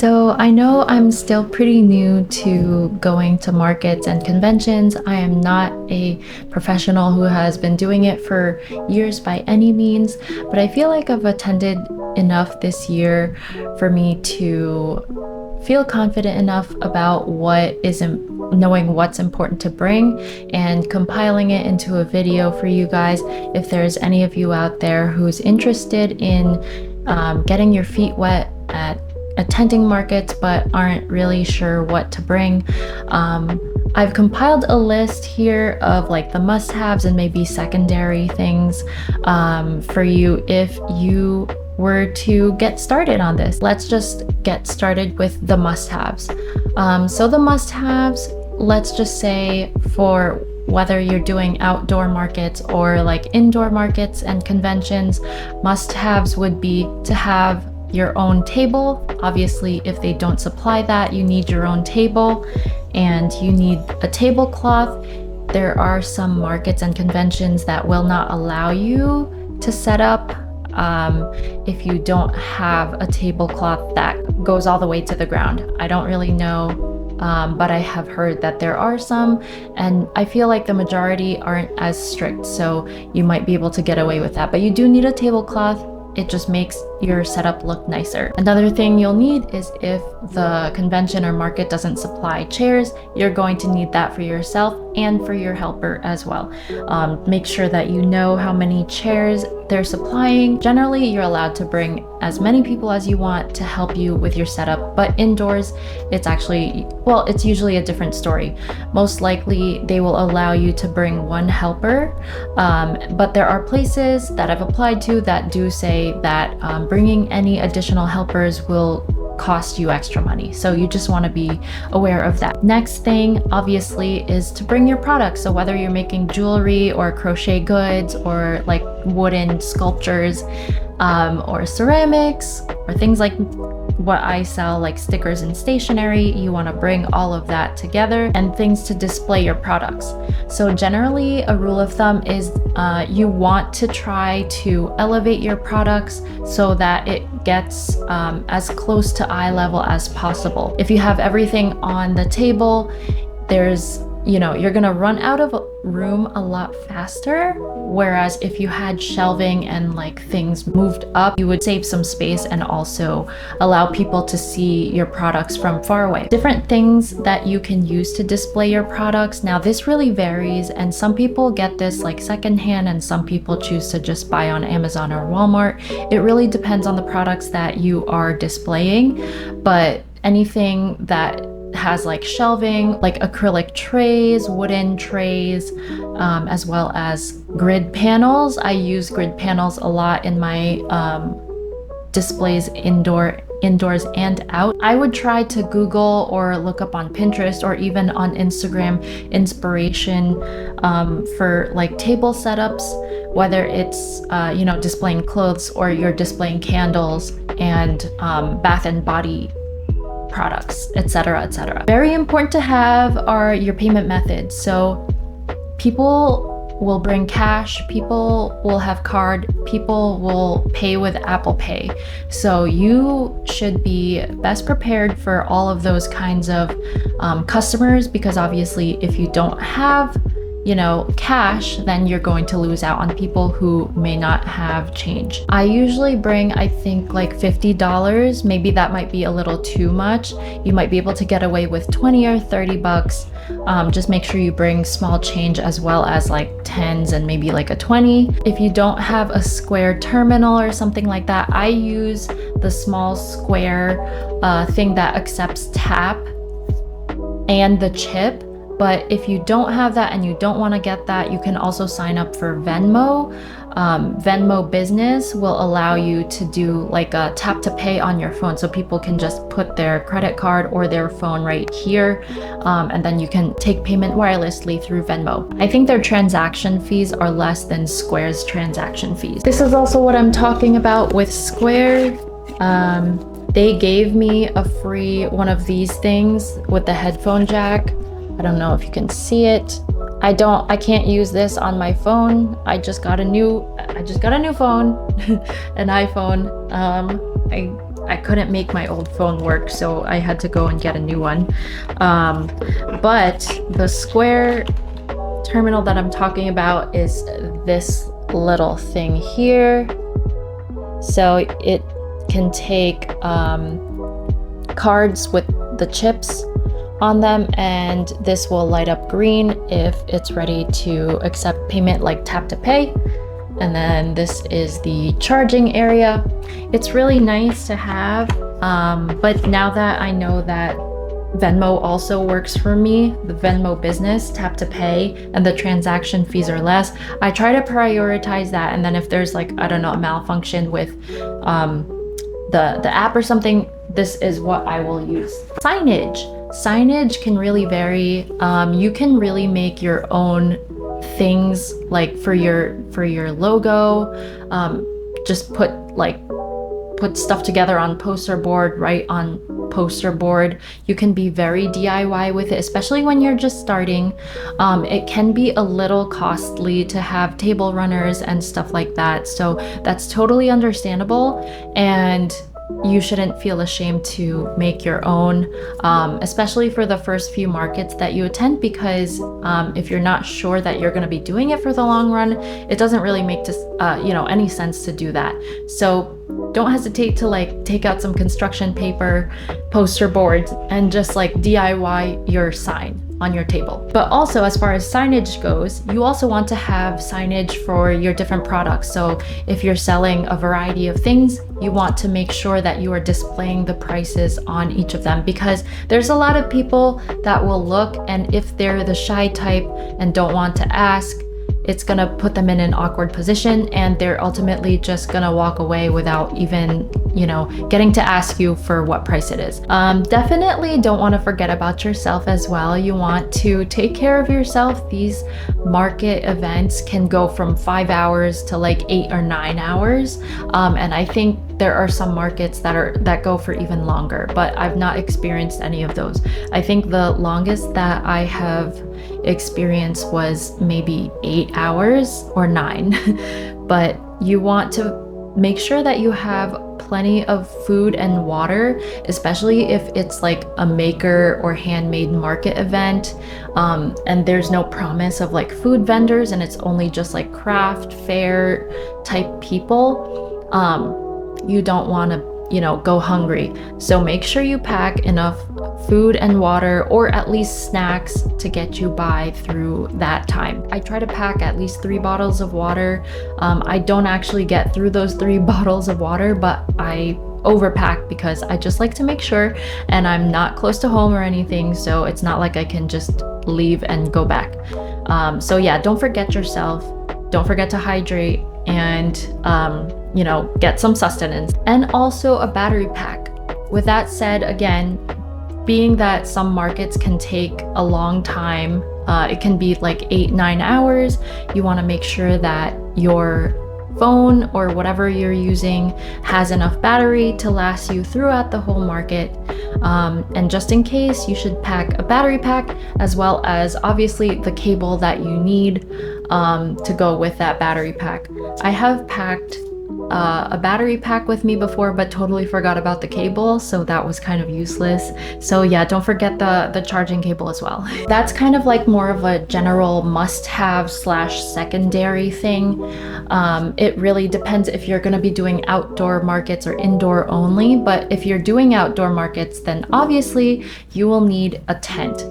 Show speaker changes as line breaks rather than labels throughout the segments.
So I know I'm still pretty new to going to markets and conventions. I am not a professional who has been doing it for years by any means, but I feel like I've attended enough this year for me to feel confident enough about knowing what's important to bring and compiling it into a video for you guys. If there's any of you out there who's interested in getting your feet wet at attending markets but aren't really sure what to bring, I've compiled a list here of like the must-haves and maybe secondary things for you if you were to get started on this. Let's just get started with the must-haves. So the must-haves, let's just say for whether you're doing outdoor markets or like indoor markets and conventions, must-haves would be to have your own table. Obviously, if they don't supply that, you need your own table and you need a tablecloth. There are some markets and conventions that will not allow you to set up if you don't have a tablecloth that goes all the way to the ground. I don't really know, but I have heard that there are some, and I feel like the majority aren't as strict, so you might be able to get away with that. But you do need a tablecloth. It just makes your setup look nicer. Another thing you'll need is if the convention or market doesn't supply chairs, you're going to need that for yourself and for your helper as well. Make sure that you know how many chairs they're supplying. Generally, you're allowed to bring as many people as you want to help you with your setup, but indoors, it's usually a different story. Most likely, they will allow you to bring one helper, but there are places that I've applied to that do say that bringing any additional helpers will cost you extra money. So you just want to be aware of that. Next thing, obviously, is to bring your products. So whether you're making jewelry or crochet goods or like wooden sculptures or ceramics or things like what I sell, like stickers and stationery, you want to bring all of that together and things to display your products. So generally, a rule of thumb is you want to try to elevate your products so that it gets as close to eye level as possible. If you have everything on the table, you're gonna run out of room a lot faster. Whereas if you had shelving and like things moved up, you would save some space and also allow people to see your products from far away. Different things that you can use to display your products. Now this really varies, and some people get this like secondhand and some people choose to just buy on Amazon or Walmart. It really depends on the products that you are displaying, but anything that has like shelving, like acrylic trays, wooden trays, as well as grid panels. I use grid panels a lot in my displays indoors and out. I would try to Google or look up on Pinterest or even on Instagram inspiration for like table setups, whether it's displaying clothes or you're displaying candles and bath and body products, etc., etc. Very important to have are your payment methods. So people will bring cash, people will have card, people will pay with Apple Pay. So you should be best prepared for all of those kinds of customers, because obviously if you don't have cash, then you're going to lose out on people who may not have change. I usually bring, I think, like $50. Maybe that might be a little too much. You might be able to get away with 20 or 30 bucks. Just make sure you bring small change as well as like tens and maybe like a 20. If you don't have a square terminal or something like that, I use the small square thing that accepts tap and the chip. But if you don't have that and you don't want to get that, you can also sign up for Venmo. Venmo Business will allow you to do like a tap to pay on your phone. So people can just put their credit card or their phone right here. And then you can take payment wirelessly through Venmo. I think their transaction fees are less than Square's transaction fees. This is also what I'm talking about with Square. They gave me a free one of these things with the headphone jack. I don't know if you can see it. I can't use this on my phone. I just got a new phone, an iPhone. I couldn't make my old phone work, so I had to go and get a new one. But the square terminal that I'm talking about is this little thing here. So it can take cards with the chips on them, and this will light up green if it's ready to accept payment, like tap to pay. And then this is the charging area. It's really nice to have, but now that I know that Venmo also works for me, the Venmo business, tap to pay, and the transaction fees are less, I try to prioritize that. And then if there's like, I don't know, a malfunction with the app or something, this is what I will use. Signage can really vary. You can really make your own things, like for your logo. Just put stuff together on poster board, write on poster board. You can be very DIY with it, especially when you're just starting. It can be a little costly to have table runners and stuff like that, so that's totally understandable, and you shouldn't feel ashamed to make your own, especially for the first few markets that you attend, because if you're not sure that you're going to be doing it for the long run, it doesn't really make any sense to do that. So don't hesitate to like take out some construction paper, poster boards, and just like DIY your sign on your table. But also, as far as signage goes, you also want to have signage for your different products. So if you're selling a variety of things, you want to make sure that you are displaying the prices on each of them, because there's a lot of people that will look, and if they're the shy type and don't want to ask, it's gonna put them in an awkward position, and they're ultimately just gonna walk away without even, getting to ask you for what price it is. Definitely don't want to forget about yourself as well. You want to take care of yourself. These market events can go from 5 hours to like 8 or 9 hours. And I think there are some markets that go for even longer, but I've not experienced any of those. I think the longest that I have experienced was maybe 8 hours or 9. But you want to make sure that you have plenty of food and water, especially if it's like a maker or handmade market event, and there's no promise of like food vendors, and it's only just like craft fair type people. You don't want to go hungry. So make sure you pack enough food and water, or at least snacks, to get you by through that time. I try to pack at least 3 bottles of water. I don't actually get through those 3 bottles of water, but I overpack because I just like to make sure, and I'm not close to home or anything, so it's not like I can just leave and go back. So yeah, don't forget yourself. Don't forget to hydrate, and get some sustenance, and also a battery pack. With that said, again, being that some markets can take a long time, it can be like 8-9 hours, you want to make sure that your phone or whatever you're using has enough battery to last you throughout the whole market. And just in case, you should pack a battery pack, as well as obviously the cable that you need to go with that battery pack. I have packed a battery pack with me before, but totally forgot about the cable, so that was kind of useless. So yeah, don't forget the charging cable as well. That's kind of like more of a general must-have / secondary thing. It really depends if you're going to be doing outdoor markets or indoor only, but if you're doing outdoor markets, then obviously you will need a tent.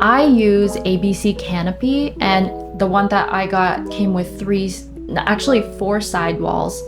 I use ABC Canopy, and the one that I got came with 4 sidewalls.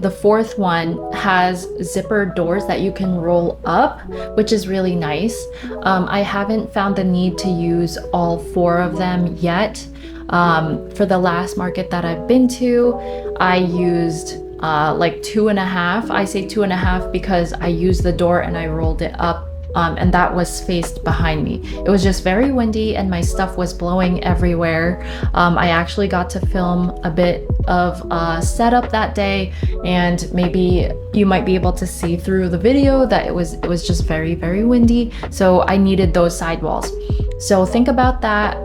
The 4th one has zipper doors that you can roll up, which is really nice. I haven't found the need to use all 4 of them yet. For the last market that I've been to, I used like 2.5. I say 2.5 because I used the door and I rolled it up. And that was faced behind me. It was just very windy and my stuff was blowing everywhere. I actually got to film a bit of setup that day, and maybe you might be able to see through the video that it was just very, very windy. So I needed those sidewalls. So think about that.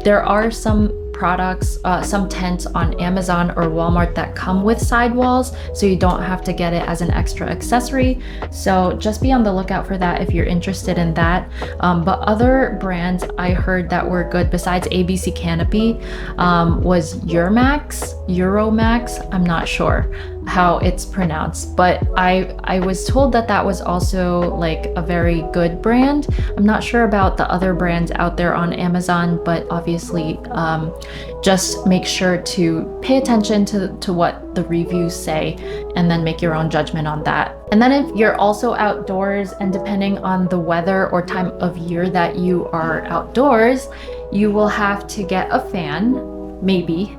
There are some products, some tents on Amazon or Walmart that come with sidewalls, so you don't have to get it as an extra accessory. So just be on the lookout for that if you're interested in that. But other brands I heard that were good besides ABC Canopy was Euromax. I'm not sure how it's pronounced, but I was told that that was also like a very good brand. I'm not sure about the other brands out there on Amazon, but obviously just make sure to pay attention to what the reviews say and then make your own judgment on that. And then if you're also outdoors, and depending on the weather or time of year that you are outdoors, you will have to get a fan, maybe.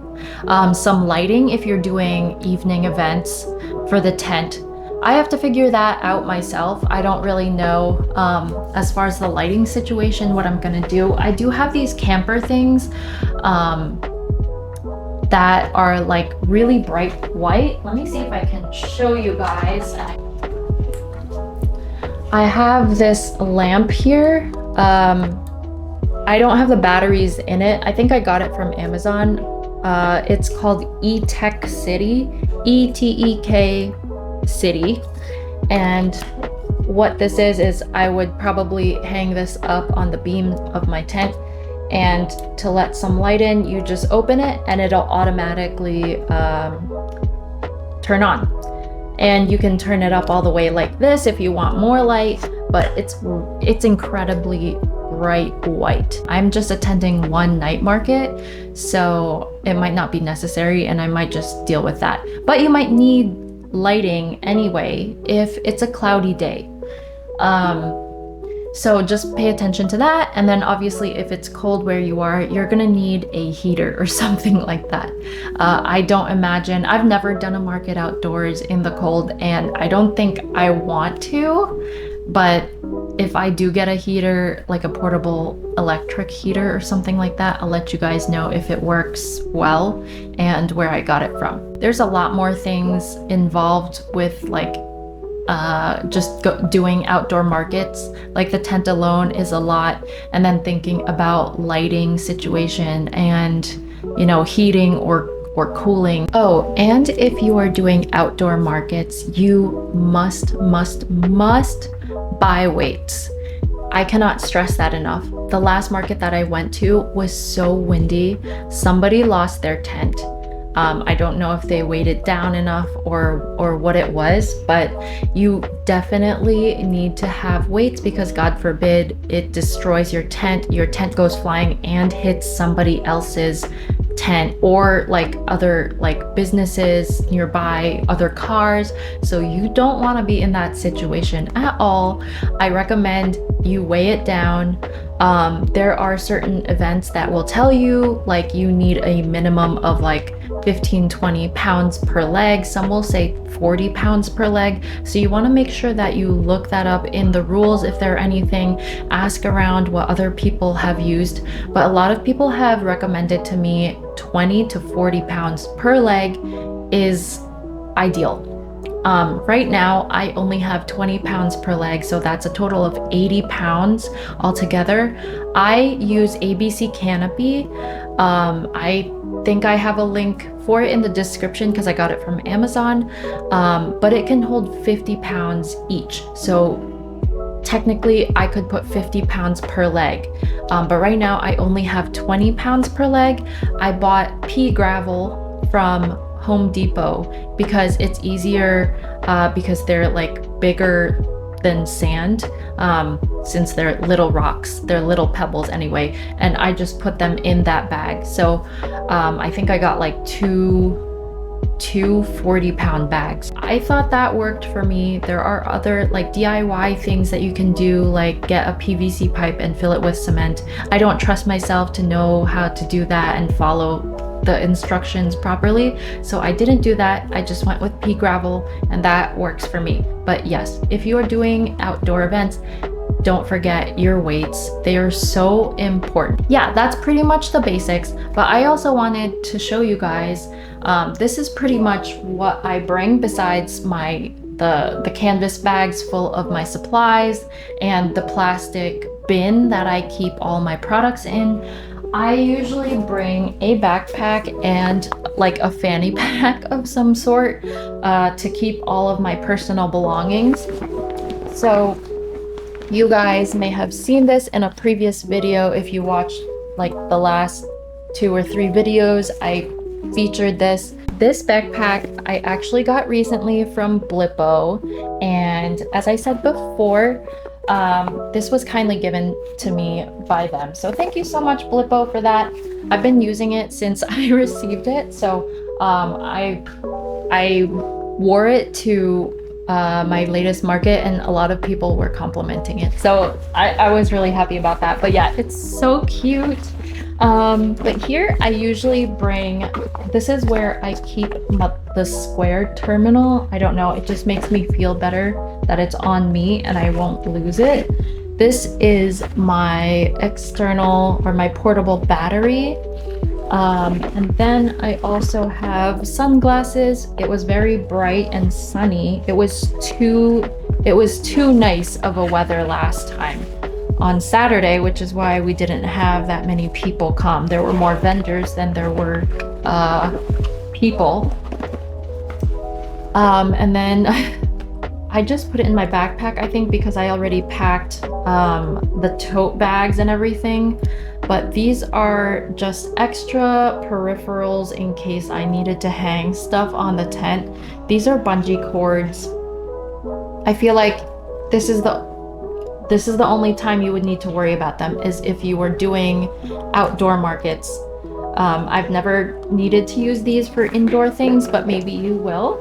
Some lighting if you're doing evening events for the tent. I have to figure that out myself. I don't really know as far as the lighting situation what I'm gonna do. I do have these camper things that are like really bright white. Let me see if I can show you guys. I have this lamp here. I don't have the batteries in it. I think I got it from Amazon. It's called E-Tech City, E-T-E-K City. And what this is I would probably hang this up on the beam of my tent, and to let some light in, you just open it and it'll automatically turn on. And you can turn it up all the way like this if you want more light, but it's incredibly bright white. I'm just attending one night market, so it might not be necessary and I might just deal with that. But you might need lighting anyway if it's a cloudy day. So just pay attention to that. And then obviously if it's cold where you are, you're gonna need a heater or something like that. I don't imagine, I've never done a market outdoors in the cold and I don't think I want to, but if I do get a heater, like a portable electric heater or something like that, I'll let you guys know if it works well and where I got it from. There's a lot more things involved with like doing outdoor markets. Like the tent alone is a lot, and then thinking about lighting situation and, you know, heating or cooling. Oh, and if you are doing outdoor markets, you must buy weights. I cannot stress that enough. The last market that I went to was so windy. Somebody lost their tent. I don't know if they weighed it down enough or what it was, but you definitely need to have weights because God forbid it destroys your tent goes flying and hits somebody else's tent or like other like businesses nearby, other cars. So you don't want to be in that situation at all. I recommend you weigh it down. There are certain events that will tell you like you need a minimum of like 15-20 pounds per leg. Some will say 40 pounds per leg. So you want to make sure that you look that up in the rules if there are anything. Ask around what other people have used, but a lot of people have recommended to me 20 to 40 pounds per leg is ideal. Right now I only have 20 pounds per leg, so that's a total of 80 pounds altogether. I use ABC Canopy. I think I have a link for it in the description because I got it from Amazon, but it can hold 50 pounds each. So technically I could put 50 pounds per leg, but right now I only have 20 pounds per leg. I bought pea gravel from Home Depot because it's easier because they're like bigger than sand, since they're little rocks, they're little pebbles anyway, and I just put them in that bag. So I think I got like two 40-pound bags. I thought that worked for me. There are other like DIY things that you can do, like get a PVC pipe and fill it with cement. I don't trust myself to know how to do that and follow the instructions properly, so I didn't do that. I just went with pea gravel and that works for me. But yes, if you are doing outdoor events, don't forget your weights. They are so important. Yeah, that's pretty much the basics, but I also wanted to show you guys, this is pretty much what I bring besides the canvas bags full of my supplies and the plastic bin that I keep all my products in. I usually bring a backpack and like a fanny pack of some sort to keep all of my personal belongings. So you guys may have seen this in a previous video. If you watched like the last 2 or 3 videos, I featured this. This backpack I actually got recently from Blippo, and as I said before, this was kindly given to me by them. So thank you so much, Blippo, for that. I've been using it since I received it. So I wore it to my latest market, and a lot of people were complimenting it. So I was really happy about that. But yeah, it's so cute. But here I usually bring, this is where I keep the square terminal. I don't know, it just makes me feel better that it's on me and I won't lose it. This is my external or my portable battery. And then I also have sunglasses. It was very bright and sunny. It was too nice of a weather last time on Saturday, which is why we didn't have that many people come. There were more vendors than there were people. And then I just put it in my backpack, I think, because I already packed the tote bags and everything. But these are just extra peripherals in case I needed to hang stuff on the tent. These are bungee cords. I feel like this is the only time you would need to worry about them, is if you were doing outdoor markets. I've never needed to use these for indoor things, but maybe you will.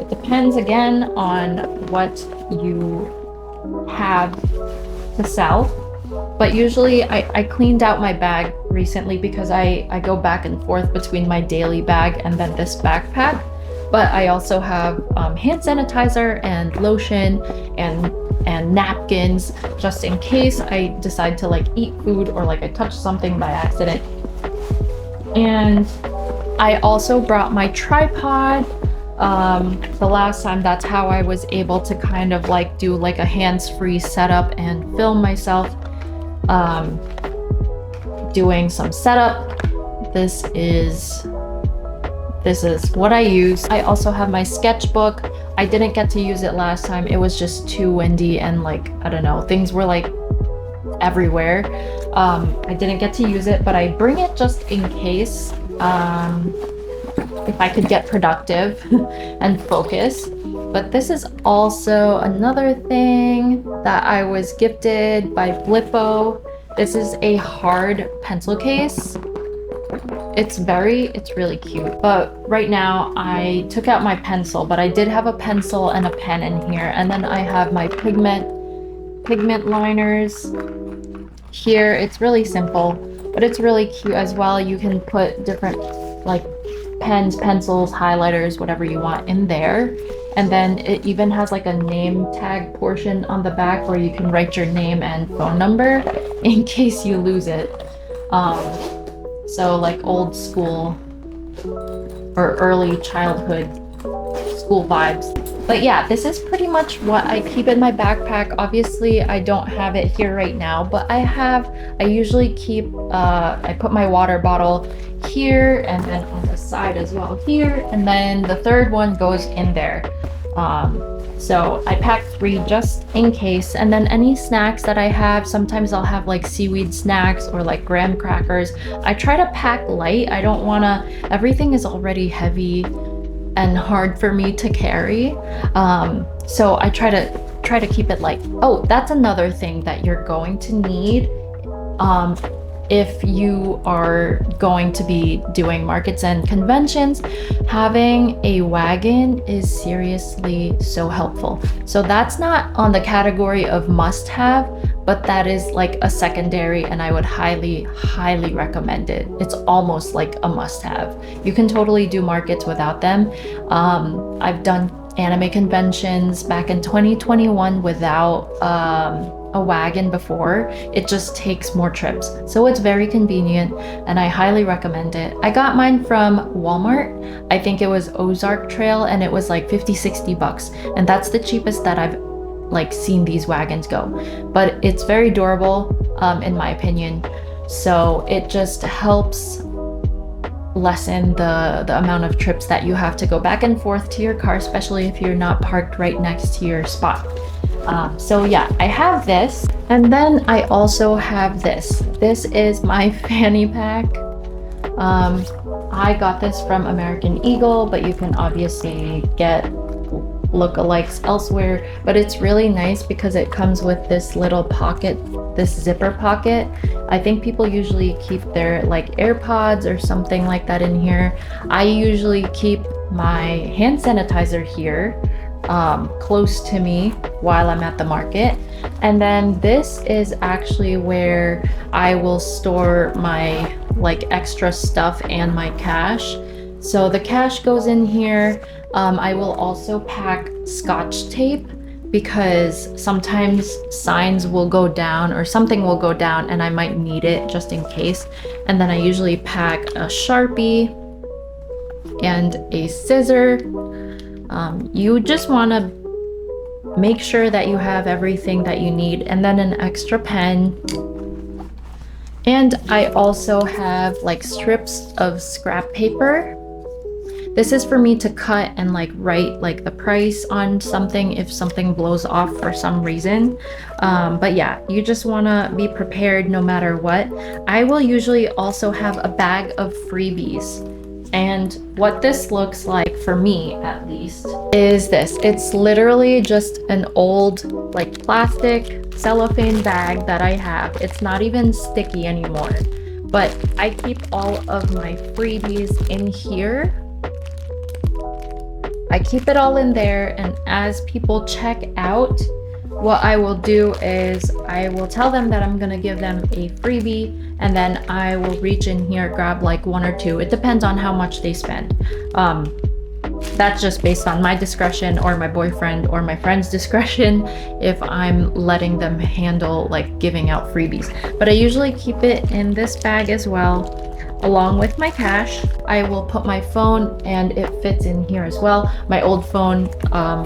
It depends again on what you have to sell. But usually I cleaned out my bag recently because I go back and forth between my daily bag and then this backpack. But I also have hand sanitizer and lotion and napkins, just in case I decide to like eat food or like I touch something by accident. And I also brought my tripod. The last time, that's how I was able to kind of like do like a hands-free setup and film myself doing some setup. This is what I use. I also have my sketchbook. I didn't get to use it last time. It was just too windy and like, I don't know, things were like everywhere. I didn't get to use it, but I bring it just in case, if I could get productive and focus. But this is also another thing that I was gifted by Blippo. This is a hard pencil case. It's really cute. But right now I took out my pencil, but I did have a pencil and a pen in here. And then I have my pigment liners here. It's really simple, but it's really cute as well. You can put different like pens, pencils, highlighters, whatever you want in there. And then it even has like a name tag portion on the back where you can write your name and phone number in case you lose it. So like old school or early childhood school vibes. But yeah, this is pretty much what I keep in my backpack. Obviously, I don't have it here right now, but I usually keep, I put my water bottle here and then on the side as well here. And then the third one goes in there. So I pack 3 just in case. And then any snacks that I have, sometimes I'll have like seaweed snacks or like graham crackers. I try to pack light. I don't wanna, everything is already heavy and hard for me to carry. So I try to keep it light. Oh, that's another thing that you're going to need if you are going to be doing markets and conventions. Having a wagon is seriously so helpful. So that's not on the category of must have, but that is like a secondary, and I would highly recommend it. It's almost like a must have. You can totally do markets without them. I've done anime conventions back in 2021 without a wagon before. It just takes more trips. So it's very convenient and I highly recommend it. I got mine from Walmart. I think it was Ozark Trail, and it was like 50-60 bucks. And that's the cheapest that I've like seen these wagons go. But it's very durable, in my opinion. So it just helps lessen the amount of trips that you have to go back and forth to your car, especially if you're not parked right next to your spot. So yeah, I have this, and then I also have this. This is my fanny pack. I got this from American Eagle, but you can obviously get lookalikes elsewhere. But it's really nice because it comes with this little pocket, this zipper pocket. I think people usually keep their like AirPods or something like that in here. I usually keep my hand sanitizer here close to me while I'm at the market. And then this is actually where I will store my like extra stuff and my cash. So the cash goes in here. I will also pack Scotch tape because sometimes signs will go down or something will go down and I might need it just in case. And then I usually pack a Sharpie and a scissor. You just want to make sure that you have everything that you need, and then an extra pen. And I also have like strips of scrap paper. This is for me to cut and like write like the price on something if something blows off for some reason. But yeah, you just want to be prepared no matter what. I will usually also have a bag of freebies. And what this looks like for me, at least, is this. It's literally just an old like plastic cellophane bag that I have. It's not even sticky anymore, but I keep all of my freebies in here. I keep it all in there, and as people check out, what I will do is I will tell them that I'm gonna give them a freebie, and then I will reach in here, grab like one or two. It depends on how much they spend. That's just based on my discretion or my boyfriend or my friend's discretion if I'm letting them handle like giving out freebies. But I usually keep it in this bag as well, along with my cash. I will put my phone, and it fits in here as well. My old phone,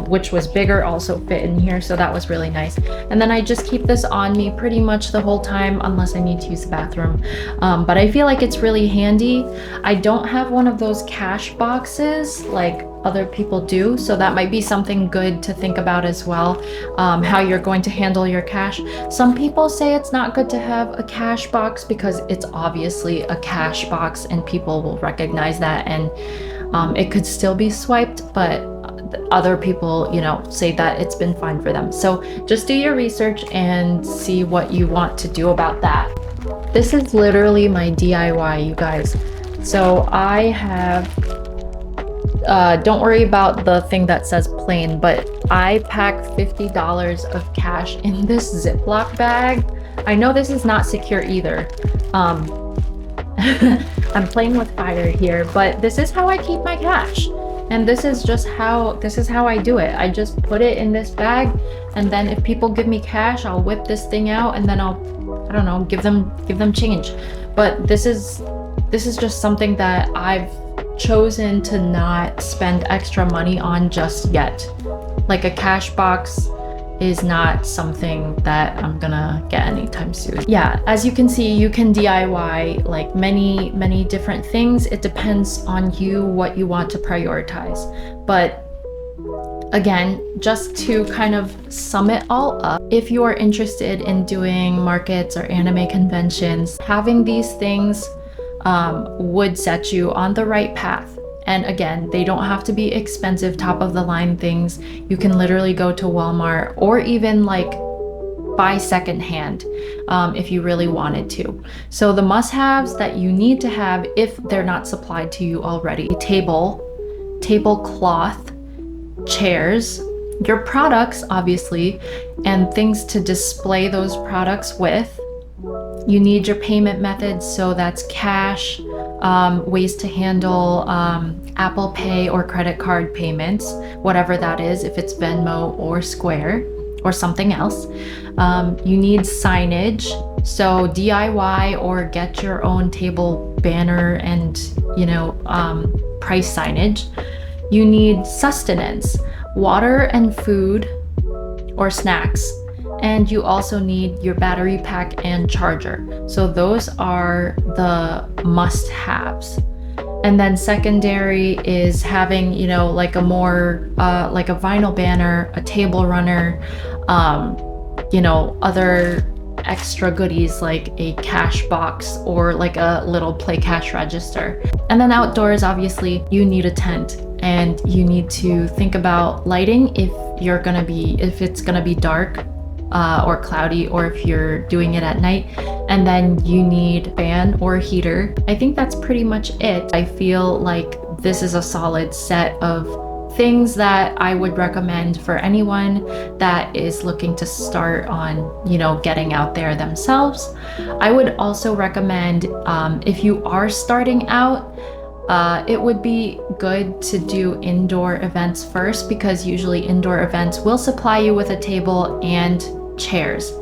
which was bigger, also fit in here, so that was really nice. And then I just keep this on me pretty much the whole time unless I need to use the bathroom. But I feel like it's really handy. I don't have one of those cash boxes like other people do, so that might be something good to think about as well, how you're going to handle your cash. Some people say it's not good to have a cash box because it's obviously a cash box and people will recognize that, and it could still be swiped, but other people, you know, say that it's been fine for them. So just do your research and see what you want to do about that. This is literally my DIY, you guys. So I have don't worry about the thing that says plain, but I packed $50 of cash in this Ziploc bag. I know this is not secure either. I'm playing with fire here, but this is how I keep my cash. And this is how I do it. I just put it in this bag, and then if people give me cash, I'll whip this thing out, and then I don't know, give them change. But this is just something that I've chosen to not spend extra money on just yet. Like a cash box is not something that I'm gonna get anytime soon. Yeah, as you can see, you can DIY like many different things. It depends on you what you want to prioritize. But again, just to kind of sum it all up, if you are interested in doing markets or anime conventions, having these things would set you on the right path. And again, they don't have to be expensive, top of the line things. You can literally go to Walmart or even like buy secondhand if you really wanted to. So the must-haves that you need to have if they're not supplied to you already: tablecloth, chairs, your products obviously, and things to display those products with. You need your payment methods, so that's cash, ways to handle Apple Pay or credit card payments, whatever that is, if it's Venmo or Square or something else. You need signage, so DIY or get your own table banner and, you know, price signage. You need sustenance, water and food or snacks. And you also need your battery pack and charger. So those are the must-haves. And then secondary is having, you know, like a more like a vinyl banner, a table runner, you know, other extra goodies like a cash box or like a little play cash register. And then outdoors, obviously, you need a tent, and you need to think about lighting if it's gonna be dark or cloudy, or if you're doing it at night. And then you need fan or heater. I think that's pretty much it. I feel like this is a solid set of things that I would recommend for anyone that is looking to start on, you know, getting out there themselves. I would also recommend, if you are starting out, it would be good to do indoor events first, because usually indoor events will supply you with a table and chairs.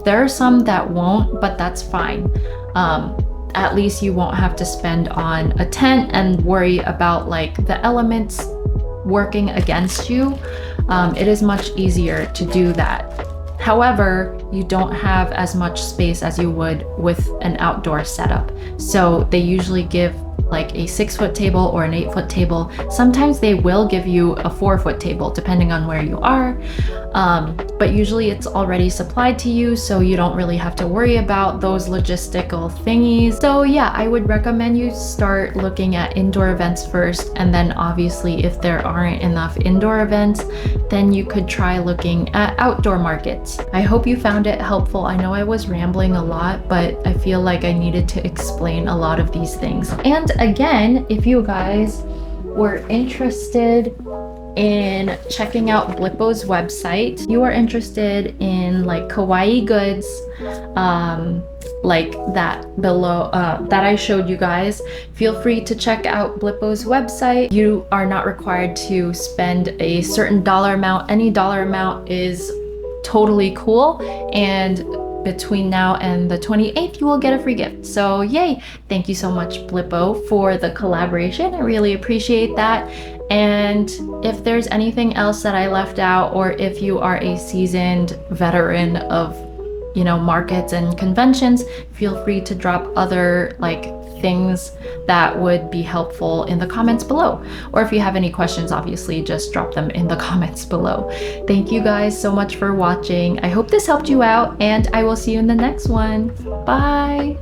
There are some that won't, but that's fine. At least you won't have to spend on a tent and worry about like the elements working against you. It is much easier to do that. However, you don't have as much space as you would with an outdoor setup. So they usually give like a 6-foot table or an 8-foot table. Sometimes they will give you a 4-foot table depending on where you are. But usually it's already supplied to you, so you don't really have to worry about those logistical thingies. So yeah, I would recommend you start looking at indoor events first, and then obviously if there aren't enough indoor events, then you could try looking at outdoor markets. I hope you found it helpful. I know I was rambling a lot, but I feel like I needed to explain a lot of these things. And again, if you guys were interested in checking out Blippo's website, you are interested in like kawaii goods, like that below, that I showed you guys, feel free to check out Blippo's website. You are not required to spend a certain dollar amount. Any dollar amount is totally cool, and between now and the 28th, you will get a free gift. So yay! Thank you so much, Blippo, for the collaboration. I really appreciate that. And if there's anything else that I left out, or if you are a seasoned veteran of, you know, markets and conventions, feel free to drop other like things that would be helpful in the comments below. Or if you have any questions, obviously just drop them in the comments below. Thank you guys so much for watching. I hope this helped you out, and I will see you in the next one. Bye!